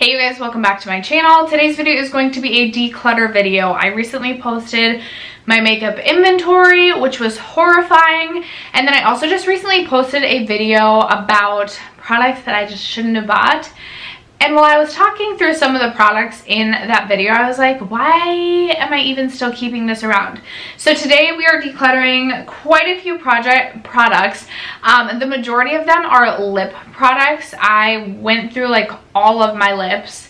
Hey you guys, welcome back to my channel. Today's video is going to be a declutter video. I recently posted my makeup inventory, which was horrifying. And then I also just recently posted a video about products that I just shouldn't have bought. And while I was talking through some of the products in that video, I was like, why am I even still keeping this around? So today we are decluttering quite a few products. The majority of them are lip products. I went through like all of my lips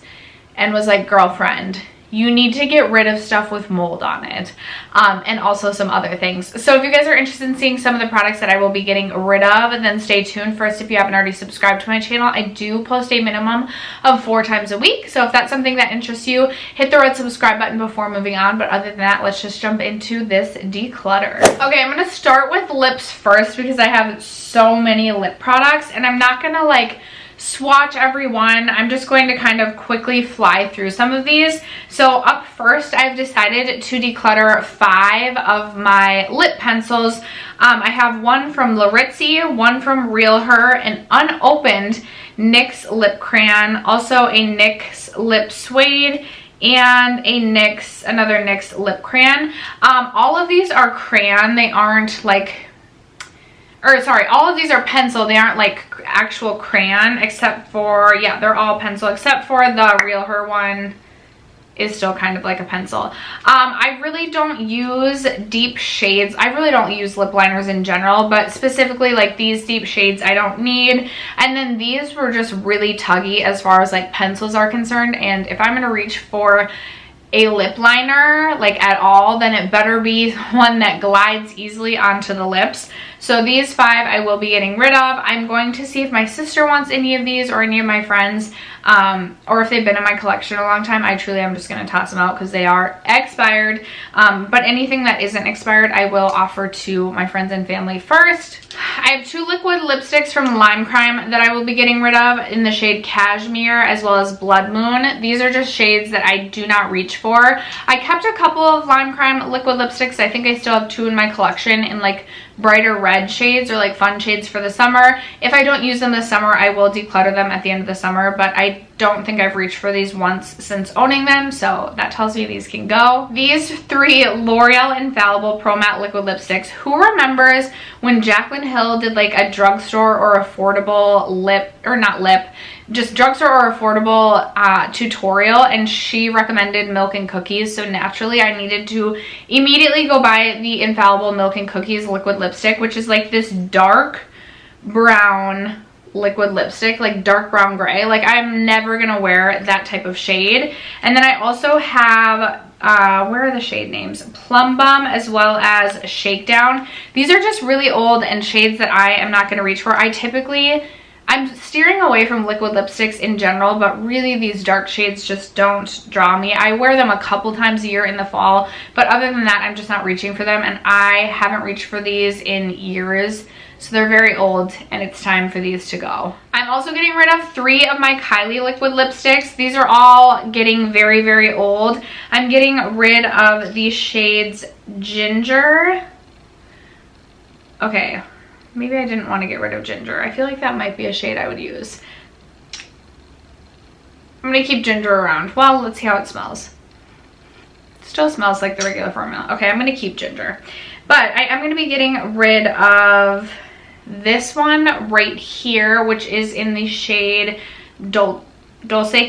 and was like, girlfriend, you need to get rid of stuff with mold on it, and also some other things. So if you guys are interested in seeing some of the products that I will be getting rid of, then stay tuned. First, if you haven't already subscribed to my channel, I do post a minimum of 4 times a week. So if that's something that interests you, hit the red subscribe button before moving on. But other than that, let's just jump into this declutter. Okay, I'm gonna start with lips first because I have so many lip products and I'm not gonna like swatch every one. I'm just going to kind of quickly fly through some of these. So up first, I've decided to declutter 5 of my lip pencils. I have one from Laritzi, one from Real Her, an unopened NYX lip crayon, also a NYX lip suede, and another NYX lip crayon. All of these are crayon. They aren't like, or sorry, all of these are pencil. They aren't like actual crayon, except for, yeah, they're all pencil, except for the Real Her one is still kind of like a pencil. I really don't use deep shades. I really don't use lip liners in general, but specifically like these deep shades I don't need. And then these were just really tuggy as far as like pencils are concerned. And if I'm gonna reach for a lip liner like at all, then it better be one that glides easily onto the lips. So these 5 I will be getting rid of. I'm going to see if my sister wants any of these or any of my friends, or if they've been in my collection a long time. I truly am just going to toss them out because they are expired. But anything that isn't expired, I will offer to my friends and family first. I have 2 liquid lipsticks from Lime Crime that I will be getting rid of in the shade Cashmere as well as Blood Moon. These are just shades that I do not reach for. I kept a couple of Lime Crime liquid lipsticks. I think I still have 2 in my collection in like brighter red shades or like fun shades for the summer. If I don't use them this summer, I will declutter them at the end of the summer, but I don't think I've reached for these once since owning them, so that tells me these can go. These 3 L'Oreal Infallible Pro Matte liquid lipsticks. Who remembers when Jaclyn Hill did like a drugstore or affordable just drugstore or affordable tutorial, and she recommended Milk and Cookies, so naturally I needed to immediately go buy the Infallible Milk and Cookies liquid lipstick, which is like this dark brown liquid lipstick, like dark brown gray. Like I'm never gonna wear that type of shade. And then I also have where are the shade names? Plum Bum as well as Shakedown. These are just really old and shades that I am not gonna reach for. I'm steering away from liquid lipsticks in general, but really these dark shades just don't draw me. I wear them a couple times a year in the fall, but other than that, I'm just not reaching for them, and I haven't reached for these in years. So they're very old and it's time for these to go. I'm also getting rid of 3 of my Kylie liquid lipsticks. These are all getting very, very old. I'm getting rid of the shades Ginger. Okay, maybe I didn't want to get rid of Ginger. I feel like that might be a shade I would use. I'm gonna keep Ginger around. Well, let's see how it smells. It still smells like the regular formula. Okay, I'm gonna keep Ginger. But I am gonna be getting rid of this one right here, which is in the shade Dulce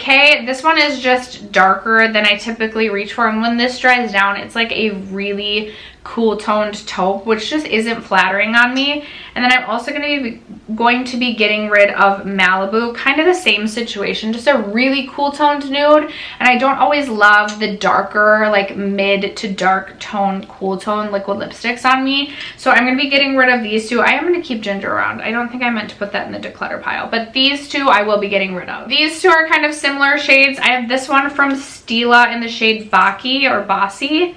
K. This one is just darker than I typically reach for, and when this dries down, it's like a really cool toned taupe, which just isn't flattering on me. And then I'm also going to be getting rid of Malibu, kind of the same situation, just a really cool toned nude. And I don't always love the darker, like mid to dark tone, cool tone liquid lipsticks on me. So I'm going to be getting rid of these 2. I am going to keep Ginger around. I don't think I meant to put that in the declutter pile, but these 2 I will be getting rid of. These 2 are kind of similar shades. I have this one from Stila in the shade Baki or Bossy.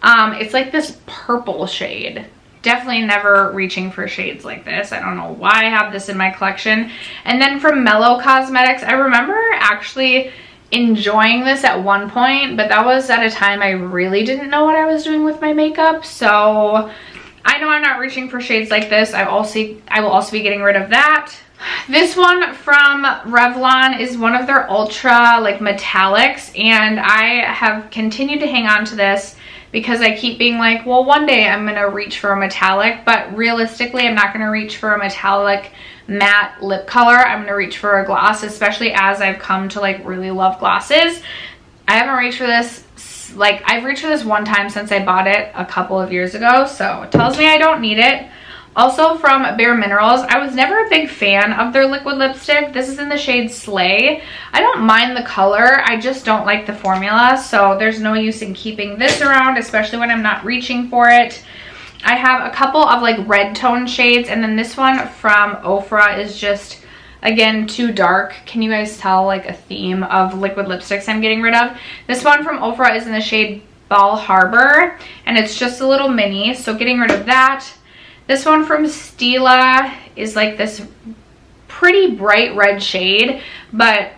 It's like this purple shade. Definitely never reaching for shades like this. I don't know why I have this in my collection. And then from Mellow Cosmetics, I remember actually enjoying this at one point, but that was at a time I really didn't know what I was doing with my makeup. So I know I'm not reaching for shades like this. I will also be getting rid of that. This one from Revlon is one of their ultra like metallics, and I have continued to hang on to this because I keep being like, well, one day I'm gonna reach for a metallic, but realistically I'm not gonna reach for a metallic matte lip color. I'm gonna reach for a gloss, especially as I've come to like really love glosses. I haven't reached for this, like I've reached for this one time since I bought it a couple of years ago, so it tells me I don't need it. Also from Bare Minerals, I was never a big fan of their liquid lipstick. This is in the shade Slay. I don't mind the color, I just don't like the formula, so there's no use in keeping this around, especially when I'm not reaching for it. I have a couple of like red tone shades, and then this one from Ofra is just, again, too dark. Can you guys tell like a theme of liquid lipsticks I'm getting rid of? This one from Ofra is in the shade Bal Harbour, and it's just a little mini, so getting rid of that. This one from Stila is like this pretty bright red shade, but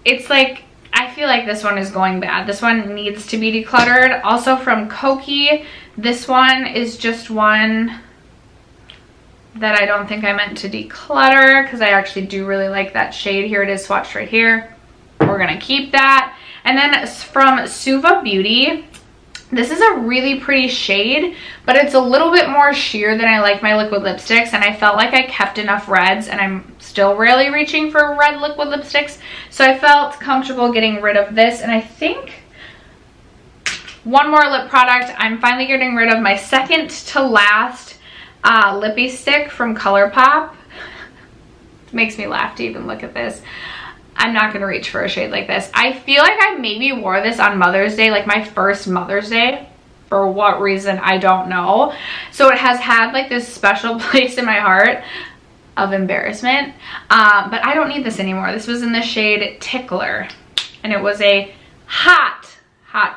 it's like, I feel like this one is going bad. This one needs to be decluttered. Also from Koki, this one is just one that I don't think I meant to declutter because I actually do really like that shade. Here it is swatched right here. We're gonna keep that. And then from Suva Beauty, this is a really pretty shade, but it's a little bit more sheer than I like my liquid lipsticks, and I felt like I kept enough reds, and I'm still rarely reaching for red liquid lipsticks, so I felt comfortable getting rid of this. And I think one more lip product. I'm finally getting rid of my second to last lippy stick from ColourPop. It makes me laugh to even look at this. I'm not going to reach for a shade like this. I feel like I maybe wore this on Mother's Day, like my first Mother's Day. For what reason, I don't know. So it has had like this special place in my heart of embarrassment. But I don't need this anymore. This was in the shade Tickler, and it was a hot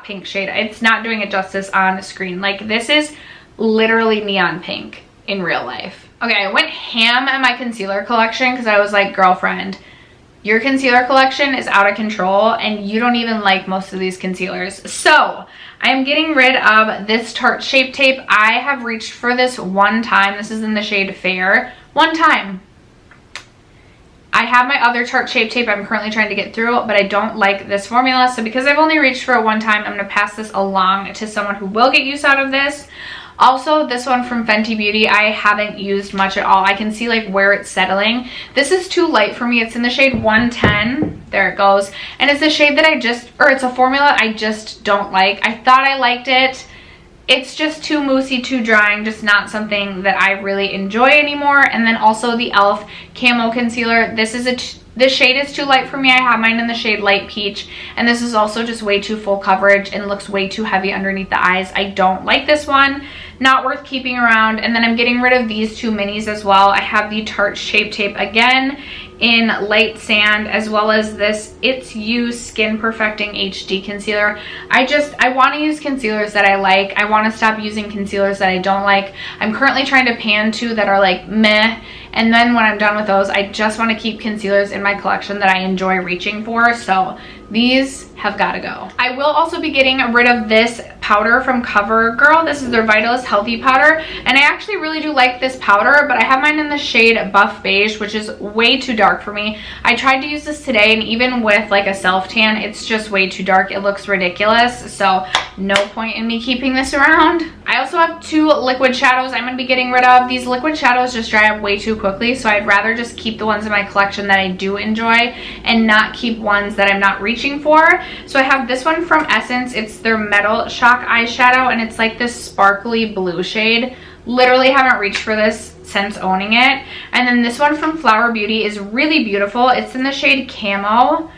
pink shade. It's not doing it justice on screen. Like, this is literally neon pink in real life. Okay, I went ham at my concealer collection because I was like, girlfriend, your concealer collection is out of control and you don't even like most of these concealers. So I'm getting rid of this Tarte Shape Tape. I have reached for this one time. This is in the shade Fair. One time. I have my other Tarte Shape Tape I'm currently trying to get through, but I don't like this formula. So because I've only reached for it one time, I'm going to pass this along to someone who will get use out of this. Also, this one from Fenty Beauty, I haven't used much at all. I can see like where it's settling. This is too light for me. It's in the shade 110. There it goes. And it's a shade that it's a formula I just don't like. I thought I liked it. It's just too moussey, too drying, just not something that I really enjoy anymore. And then also the e.l.f. Camo Concealer. This shade is too light for me. I have mine in the shade Light Peach, and this is also just way too full coverage and looks way too heavy underneath the eyes. I don't like this one. Not worth keeping around. And then I'm getting rid of these two minis as well. I have the Tarte Shape Tape again in Light Sand, as well as this It's You Skin Perfecting HD Concealer. I want to use concealers that I like. I want to stop using concealers that I don't like. I'm currently trying to pan two that are like meh, and then when I'm done with those, I just want to keep concealers in my collection that I enjoy reaching for. So these have got to go. I will also be getting rid of this powder from CoverGirl. This is their Vitalist Healthy Powder, and I actually really do like this powder, but I have mine in the shade Buff Beige, which is way too dark for me. I tried to use this today, and even with like a self tan, it's just way too dark. It looks ridiculous, so no point in me keeping this around. I also have two liquid shadows I'm going to be getting rid of. These liquid shadows just dry up way too quickly, so I'd rather just keep the ones in my collection that I do enjoy and not keep ones that I'm not reaching for. So I have this one from Essence. It's their Metal Shock eyeshadow, and it's like this sparkly blue shade. Literally haven't reached for this since owning it. And then this one from Flower Beauty is really beautiful. It's in the shade Camo.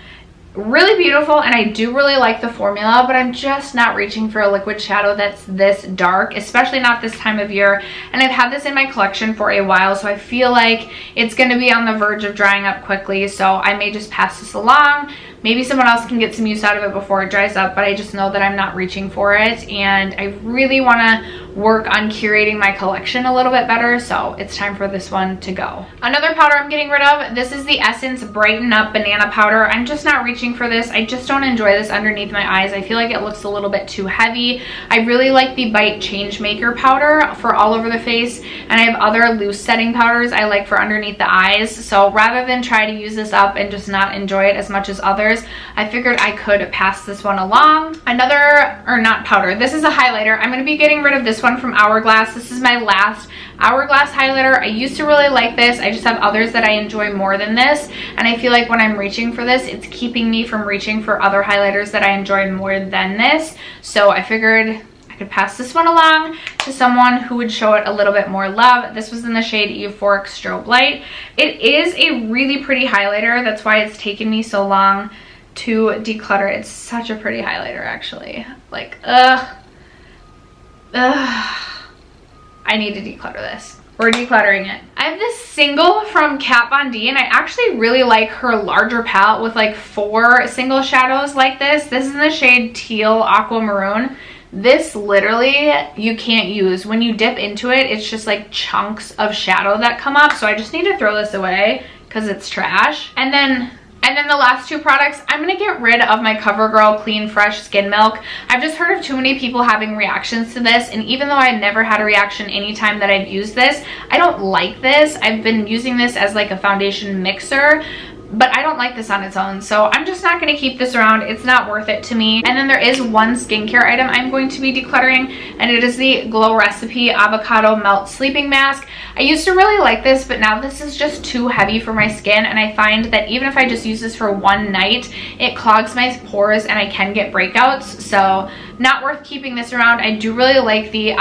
Really beautiful, and I do really like the formula, but I'm just not reaching for a liquid shadow that's this dark, especially not this time of year. And I've had this in my collection for a while, so I feel like it's going to be on the verge of drying up quickly, so I may just pass this along. Maybe someone else can get some use out of it before it dries up, but I just know that I'm not reaching for it, and I really want to work on curating my collection a little bit better, so it's time for this one to go. Another powder I'm getting rid of, this is the Essence Brighten Up Banana Powder. I'm just not reaching for this. I just don't enjoy this underneath my eyes. I feel like it looks a little bit too heavy. I really like the Bite Changemaker powder for all over the face, and I have other loose setting powders I like for underneath the eyes. So rather than try to use this up and just not enjoy it as much as others, I figured I could pass this one along. Another, or not powder, this is a highlighter. I'm going to be getting rid of this one from Hourglass. This is my last Hourglass highlighter. I used to really like this. I just have others that I enjoy more than this, and I feel like when I'm reaching for this, it's keeping me from reaching for other highlighters that I enjoy more than this. So I figured I could pass this one along to someone who would show it a little bit more love. This was in the shade Euphoric Strobe Light. It is a really pretty highlighter. That's why it's taken me so long to declutter. It's such a pretty highlighter, actually. Like, I need to declutter this. We're decluttering it. I have this single from Kat Von D, and I actually really like her larger palette with like 4 single shadows like this. This is in the shade Teal Aquamarine. This literally you can't use. When you dip into it, it's just like chunks of shadow that come up. So I just need to throw this away because it's trash. And then the last 2 products, I'm going to get rid of my CoverGirl Clean Fresh Skin Milk. I've just heard of too many people having reactions to this, and even though I've never had a reaction anytime that I've used this, I don't like this. I've been using this as like a foundation mixer, but I don't like this on its own, so I'm just not going to keep this around. It's not worth it to me. And then there is one skincare item I'm going to be decluttering, and it is the Glow Recipe Avocado Melt Sleeping Mask. I used to really like this, but now this is just too heavy for my skin, and I find that even if I just use this for one night, it clogs my pores and I can get breakouts, so not worth keeping this around. I do really like the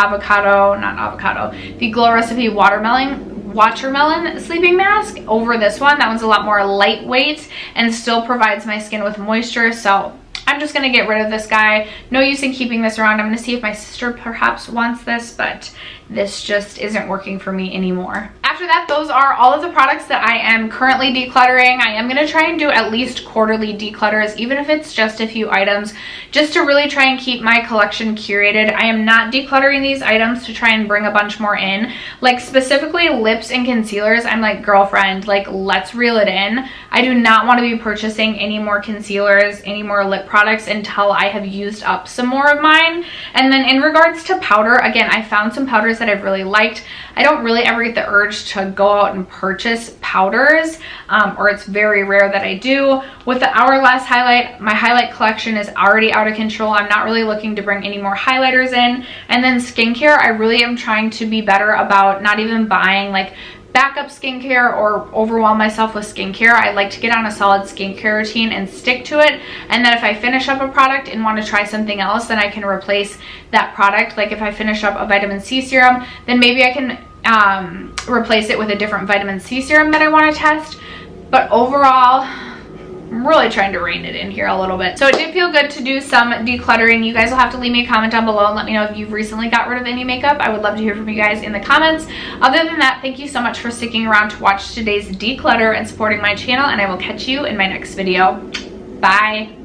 the Glow Recipe Watermelon Sleeping Mask over this one. That one's a lot more lightweight and still provides my skin with moisture, so I'm just going to get rid of this guy. No use in keeping this around. I'm going to see if my sister perhaps wants this, but this just isn't working for me anymore. After that, those are all of the products that I am currently decluttering. I am going to try and do at least quarterly declutters, even if it's just a few items, just to really try and keep my collection curated. I am not decluttering these items to try and bring a bunch more in. Like specifically lips and concealers, I'm like, girlfriend, like let's reel it in. I do not want to be purchasing any more concealers, any more lip products until I have used up some more of mine. And then in regards to powder, again, I found some powders that I've really liked. I don't really ever get the urge to go out and purchase powders, or it's very rare that I do. With the Hourglass highlight, my highlight collection is already out of control. I'm not really looking to bring any more highlighters in. And then skincare, I really am trying to be better about not even buying like backup skincare or overwhelm myself with skincare. I like to get on a solid skincare routine and stick to it, and then if I finish up a product and want to try something else, then I can replace that product. Like if I finish up a vitamin C serum, then maybe I can replace it with a different vitamin C serum that I want to test. But overall, I'm really trying to rein it in here a little bit. So it did feel good to do some decluttering. You guys will have to leave me a comment down below and let me know if you've recently got rid of any makeup. I would love to hear from you guys in the comments. Other than that, thank you so much for sticking around to watch today's declutter and supporting my channel, and I will catch you in my next video. Bye.